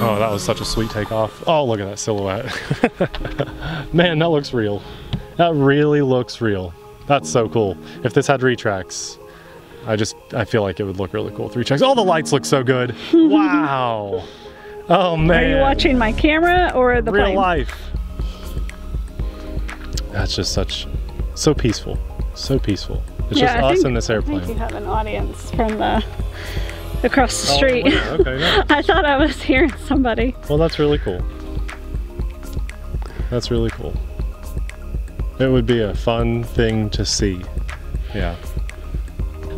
Oh, that was such a sweet takeoff. Oh, look at that silhouette. Man, that looks real. That really looks real. That's so cool. If this had retracts, I feel like it would look really cool with retracts. Oh, the lights look so good. Wow. Oh, man. Are you watching my camera or the real plane? life? That's just so peaceful. So peaceful. It's just us in this airplane. I think you have an audience from across the street. Yeah, okay, no. I thought I was hearing somebody. Well, that's really cool. That's really cool. It would be a fun thing to see. Yeah.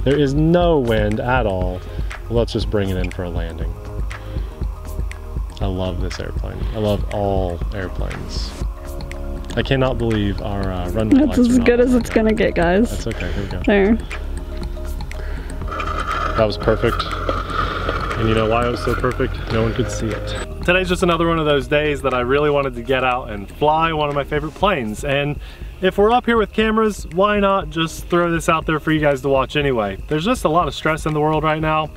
There is no wind at all. Let's just bring it in for a landing. I love this airplane. I love all airplanes. I cannot believe our runway lights. That's as good as it's gonna get, guys. That's okay, here we go. There. That was perfect. And you know why it was so perfect? No one could see it. Today's just another one of those days that I really wanted to get out and fly one of my favorite planes. And if we're up here with cameras, why not just throw this out there for you guys to watch anyway? There's just a lot of stress in the world right now.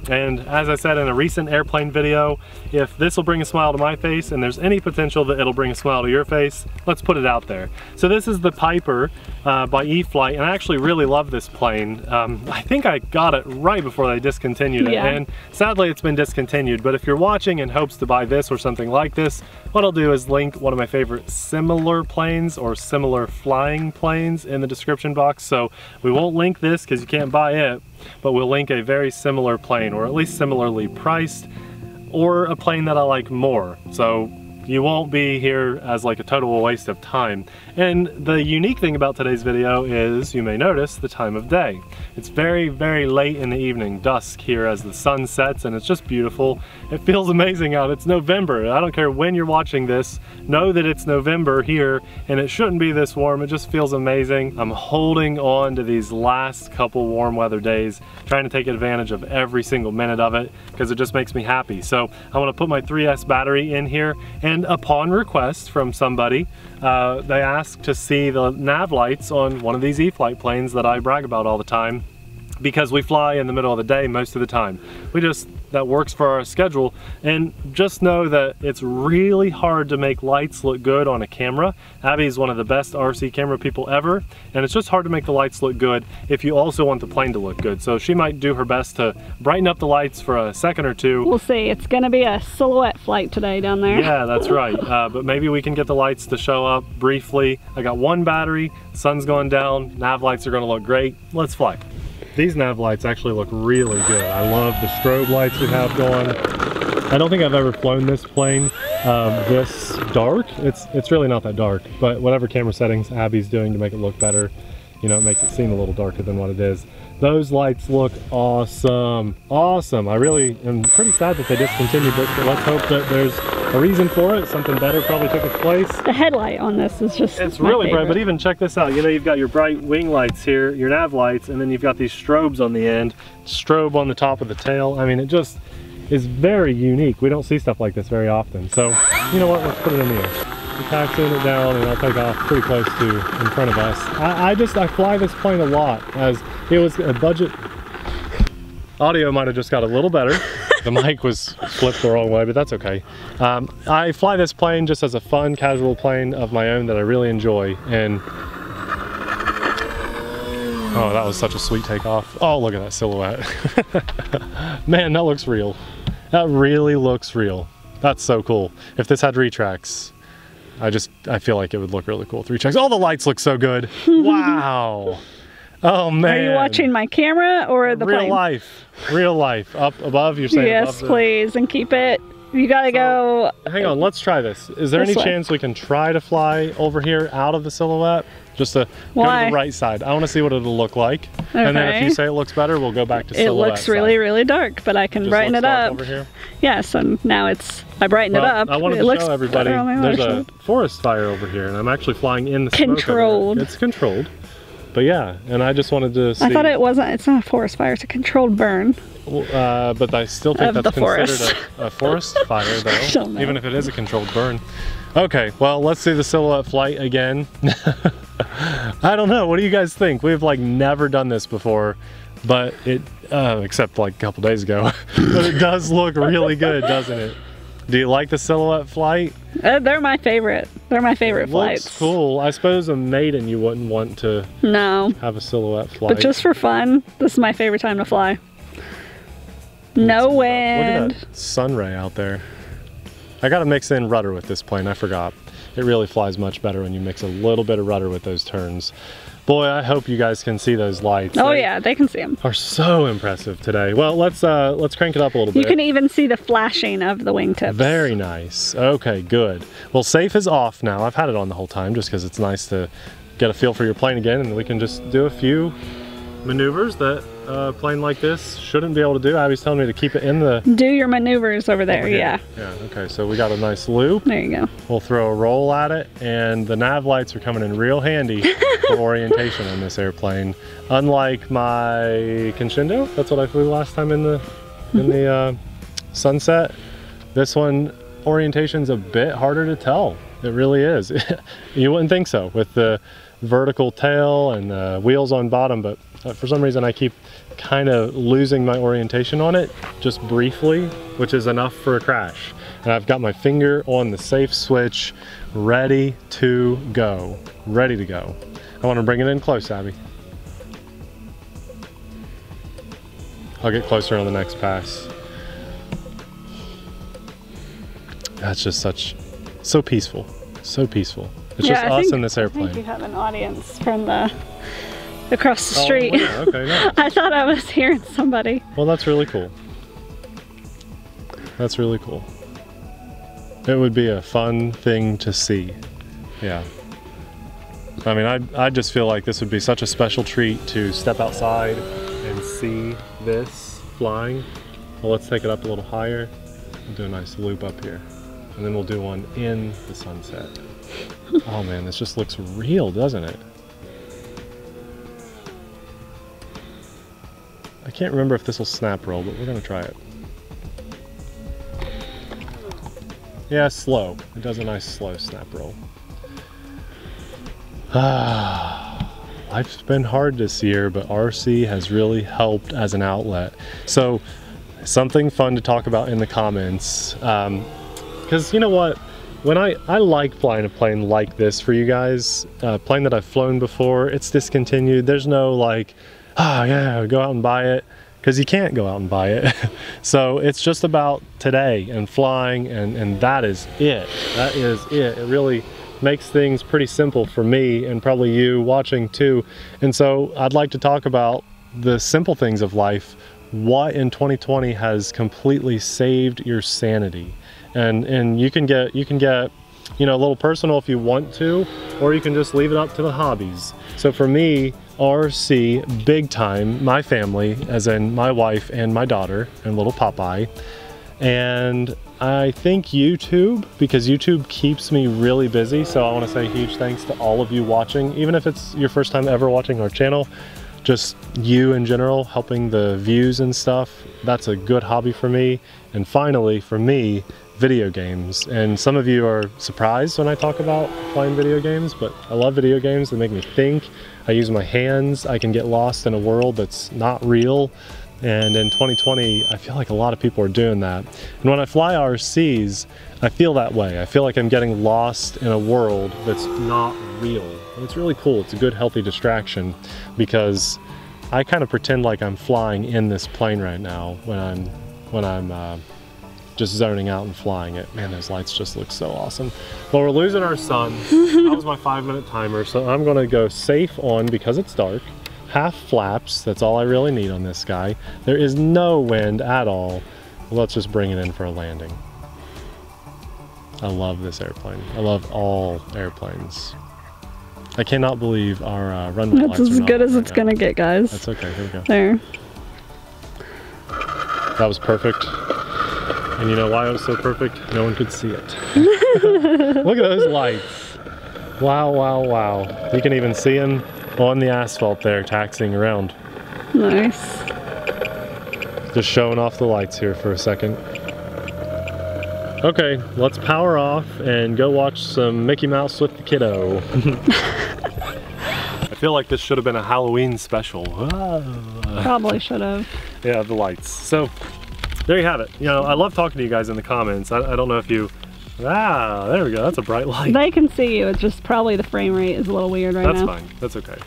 And as I said in a recent airplane video, if this will bring a smile to my face and there's any potential that it'll bring a smile to your face, let's put it out there. So this is the Piper by E-flite, and I actually really love this plane. I think I got it right before they discontinued it, and sadly it's been discontinued. But if you're watching in hopes to buy this or something like this, what I'll do is link one of my favorite similar planes or similar flying planes in the description box. So we won't link this because you can't buy it, but we'll link a very similar plane, or at least similarly priced, or a plane that I like more. So you won't be here as like a total waste of time. And the unique thing about today's video is, you may notice, the time of day. It's very, very late in the evening, dusk here as the sun sets, and it's just beautiful. It feels amazing out. It's November. I don't care when you're watching this, know that it's November here, and it shouldn't be this warm. It just feels amazing. I'm holding on to these last couple warm weather days, trying to take advantage of every single minute of it, because it just makes me happy. So I want to put my 3S battery in here, and upon request from somebody, they asked to see the nav lights on one of these E-flite planes that I brag about all the time, because we fly in the middle of the day most of the time. That works for our schedule. And just know that it's really hard to make lights look good on a camera. Abby's one of the best RC camera people ever, and it's just hard to make the lights look good if you also want the plane to look good. So she might do her best to brighten up the lights for a second or two. We'll see. It's gonna be a silhouette flight today down there. Yeah, that's right. But maybe we can get the lights to show up briefly. I got one battery, sun's going down, nav lights are gonna look great. Let's fly. These nav lights actually look really good. I love the strobe lights we have going. I don't think I've ever flown this plane this dark. It's really not that dark, but whatever camera settings Abby's doing to make it look better, you know, it makes it seem a little darker than what it is. Those lights look awesome. Awesome. I really am pretty sad that they discontinued this, but let's hope that there's a reason for it. Something better probably took its place. The headlight on this is just it's really bright, but even check this out. You know, you've got your bright wing lights here, your nav lights, and then you've got these strobes on the end, strobe on the top of the tail. I mean, it just is very unique. We don't see stuff like this very often. So, you know what, let's put it in the air. I'm taxiing it down and I'll take off pretty close to in front of us. I fly this plane a lot, as it was a budget. Audio might have just got a little better. The mic was flipped the wrong way, but that's okay. I fly this plane just as a fun, casual plane of my own that I really enjoy. And oh, that was such a sweet takeoff. Oh, look at that silhouette. Man, that looks real. That really looks real. That's so cool. If this had retracts, I feel like it would look really cool with retracts. Oh, the lights look so good. Wow. Oh man. Are you watching my camera or the plane? Real life. Real life. Up above, you're saying yes, above please, and keep it. You gotta go. Hang on, let's try this. Is there any chance we can try to fly over here out of the silhouette? Just to go to the right side. I want to see what it'll look like. Okay. And then if you say it looks better, we'll go back to silhouette. It looks really, really dark, but I can brighten it up. Over here? Yeah, so now I brightened it up. I wanted to show everybody there's a forest fire over here, and I'm actually flying in the smoke. Controlled. It's controlled. But yeah, and I just wanted to see. I thought it's not a forest fire, it's a controlled burn. But I still think that's considered a forest fire though, even if it is a controlled burn. Okay, well, let's see the silhouette flight again. I don't know, what do you guys think? We've like never done this before, but it, except like a couple days ago, but it does look really good, doesn't it? Do you like the silhouette flight? They're my favorite. They're my favorite flights. Looks cool. I suppose a maiden you wouldn't want to have a silhouette flight. But just for fun, this is my favorite time to fly. No wind. Look at that sun ray out there. I gotta mix in rudder with this plane, I forgot. It really flies much better when you mix a little bit of rudder with those turns. Boy, I hope you guys can see those lights. Oh yeah, they can see them. Are so impressive today. Well, let's crank it up a little bit. You can even see the flashing of the wingtips. Very nice. Okay, good. Well, safe is off now. I've had it on the whole time just because it's nice to get a feel for your plane again, and we can just do a few maneuvers that a plane like this shouldn't be able to do. Abby's telling me to keep it in the... Do your maneuvers over there, yeah. Yeah, okay, so we got a nice loop. There you go. We'll throw a roll at it, and the nav lights are coming in real handy for orientation on this airplane. Unlike my Crescendo, that's what I flew last time in the Sunset. This one, orientation's a bit harder to tell. It really is. You wouldn't think so with the vertical tail and the wheels on bottom, but for some reason I keep kind of losing my orientation on it just briefly, which is enough for a crash. And I've got my finger on the safe switch, ready to go. Ready to go. I want to bring it in close, Abby. I'll get closer on the next pass. That's just so peaceful. So peaceful. It's just us in this airplane. I think you have an audience from across the street. Yeah, okay, nice. I thought I was hearing somebody. Well, that's really cool. That's really cool. It would be a fun thing to see. Yeah. I mean, I just feel like this would be such a special treat to step outside and see this flying. Well, let's take it up a little higher. We'll do a nice loop up here. And then we'll do one in the sunset. Oh man, this just looks real, doesn't it? I can't remember if this will snap roll, but we're gonna try it. Yeah, slow. It does a nice slow snap roll. Life's been hard this year, but RC has really helped as an outlet. So, something fun to talk about in the comments. Because you know what? When I like flying a plane like this for you guys, a plane that I've flown before, it's discontinued. There's no like, oh yeah, go out and buy it, because you can't go out and buy it. So it's just about today and flying, and that is it. That is it. It really makes things pretty simple for me and probably you watching too. And so I'd like to talk about the simple things of life. What in 2020 has completely saved your sanity? And you can get you know, a little personal if you want to, or you can just leave it up to the hobbies. So for me, RC big time, my family, as in my wife and my daughter and little Popeye. And I think YouTube, because YouTube keeps me really busy. So I want to say a huge thanks to all of you watching, even if it's your first time ever watching our channel. Just you in general, helping the views and stuff. That's a good hobby for me. And finally, for me, video games. And some of you are surprised when I talk about playing video games, but I love video games. They make me think. I use my hands. I can get lost in a world that's not real. And in 2020, I feel like a lot of people are doing that. And when I fly RCs, I feel that way. I feel like I'm getting lost in a world that's not real. And it's really cool. It's a good, healthy distraction, because I kind of pretend like I'm flying in this plane right now when I'm just zoning out and flying it. Man, those lights just look so awesome. Well, we're losing our sun. That was my 5-minute timer, so I'm gonna go safe on, because it's dark. Half flaps, that's all I really need on this guy. There is no wind at all. Let's just bring it in for a landing. I love this airplane. I love all airplanes. I cannot believe our runway lights are not on. That's as good as it's gonna get, guys. That's okay, here we go. There. That was perfect. And you know why it was so perfect? No one could see it. Look at those lights. Wow, wow, wow. You can even see them on the asphalt there, taxiing around. Nice. Just showing off the lights here for a second. Okay, let's power off and go watch some Mickey Mouse with the kiddo. I feel like this should have been a Halloween special. Probably should have. Yeah, the lights. So there you have it. You know, I love talking to you guys in the comments. I don't know if you, there we go, that's a bright light. They can see you, it's just probably the frame rate is a little weird right now. That's fine, that's okay.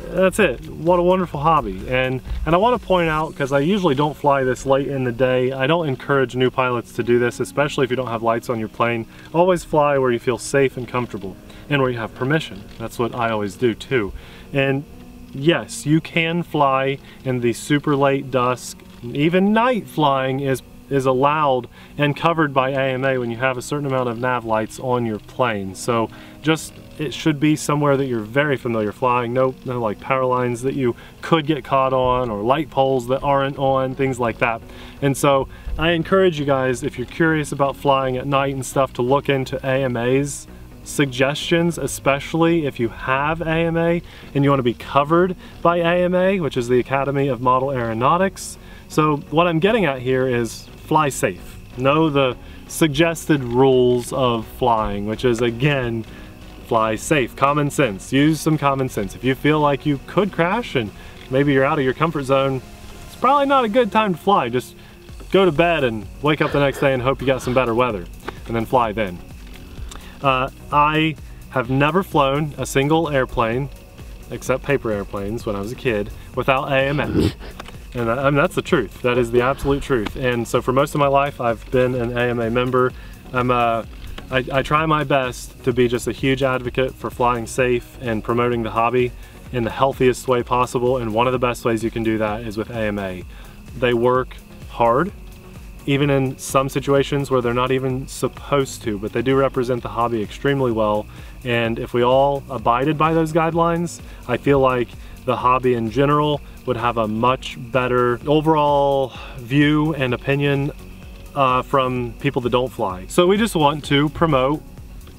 That's it. What a wonderful hobby. And I want to point out, because I usually don't fly this late in the day, I don't encourage new pilots to do this, especially if you don't have lights on your plane. Always fly where you feel safe and comfortable and where you have permission. That's what I always do too. And yes, you can fly in the super late dusk. Even night flying is allowed and covered by AMA when you have a certain amount of nav lights on your plane. So just, it should be somewhere that you're very familiar flying. No like power lines that you could get caught on, or light poles that aren't on, things like that. And so I encourage you guys, if you're curious about flying at night and stuff, to look into AMA's suggestions, especially if you have AMA and you want to be covered by AMA, which is the Academy of Model Aeronautics. So what I'm getting at here is fly safe. Know the suggested rules of flying, which is, again, fly safe. Common sense. Use some common sense. If you feel like you could crash and maybe you're out of your comfort zone, it's probably not a good time to fly. Just go to bed and wake up the next day and hope you got some better weather, and then fly then. I have never flown a single airplane, except paper airplanes when I was a kid, without AMA. And I mean, that's the truth. That is the absolute truth. And so for most of my life, I've been an AMA member. I try my best to be just a huge advocate for flying safe and promoting the hobby in the healthiest way possible. And one of the best ways you can do that is with AMA. They work hard, even in some situations where they're not even supposed to, but they do represent the hobby extremely well. And if we all abided by those guidelines, I feel like the hobby in general would have a much better overall view and opinion from people that don't fly. So we just want to promote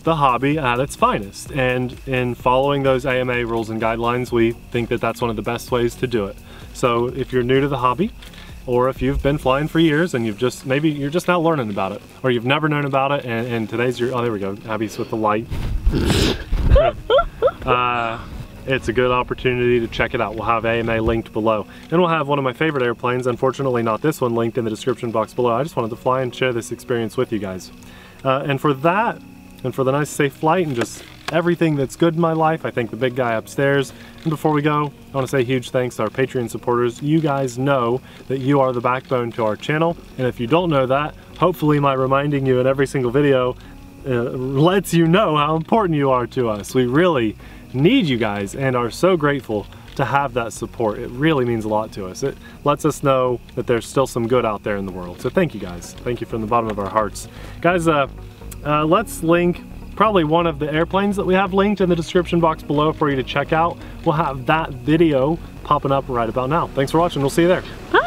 the hobby at its finest, and in following those AMA rules and guidelines, we think that that's one of the best ways to do it. So if you're new to the hobby, or if you've been flying for years and maybe you're just now learning about it, or you've never known about it and today's your, oh there we go, Abby's with the light. It's a good opportunity to check it out. We'll have AMA linked below. And we'll have one of my favorite airplanes, unfortunately not this one, linked in the description box below. I just wanted to fly and share this experience with you guys. And for that, and for the nice safe flight and just everything that's good in my life, I thank the big guy upstairs. And before we go, I want to say a huge thanks to our Patreon supporters. You guys know that you are the backbone to our channel. And if you don't know that, hopefully my reminding you in every single video lets you know how important you are to us. We really need you guys and are so grateful to have that support. It really means a lot to us. It lets us know that there's still some good out there in the world. So thank you guys. Thank you from the bottom of our hearts. Guys, let's link probably one of the airplanes that we have linked in the description box below for you to check out. We'll have that video popping up right about now. Thanks for watching. We'll see you there. Bye.